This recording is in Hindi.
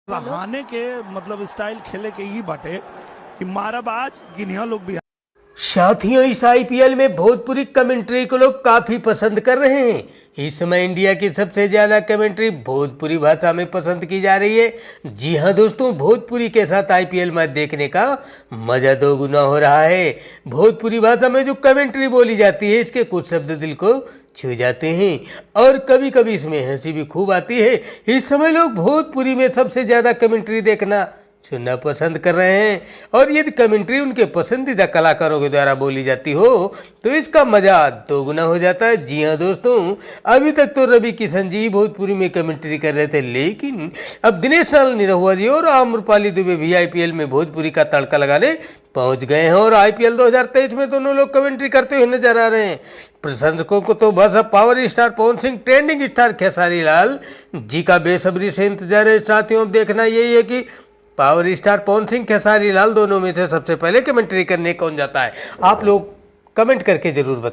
हाने के मतलब स्टाइल खेले के ई बाटे कि माराबाज गिनिया लोग भी। साथियों, इस आईपीएल में भोजपुरी कमेंट्री को लोग काफी पसंद कर रहे हैं। इस समय इंडिया की सबसे ज्यादा कमेंट्री भोजपुरी भाषा में पसंद की जा रही है। जी हां दोस्तों, भोजपुरी के साथ आईपीएल मैच देखने का मजा दोगुना हो रहा है। भोजपुरी भाषा में जो कमेंट्री बोली जाती है, इसके कुछ शब्द दिल को छू जाते हैं और कभी कभी इसमें हंसी भी खूब आती है। इस समय लोग भोजपुरी में सबसे ज्यादा कमेंट्री देखना सुनना पसंद कर रहे हैं और यदि कमेंट्री उनके पसंदीदा कलाकारों के द्वारा बोली जाती हो तो इसका मजा दोगुना हो जाता है। जी हाँ दोस्तों, अभी तक तो रवि किशन जी भोजपुरी में कमेंट्री कर रहे थे, लेकिन अब दिनेश लाल निरहुआ जी और आम्रपाली दुबे भी आईपीएल में भोजपुरी का तड़का लगाने पहुंच गए हैं और आईपीएल 2023 में दोनों लोग कमेंट्री करते हुए नजर आ रहे हैं। प्रशंसकों को तो बस अब power star Pawan Singh, trending star Khesari Lal ji का बेसब्री से इंतजार है। साथियों, अब देखना यही है कि पावर स्टार पवन सिंह, खेसारी लाल दोनों में से सबसे पहले कमेंट्री करने कौन जाता है। आप लोग कमेंट करके जरूर बताएं।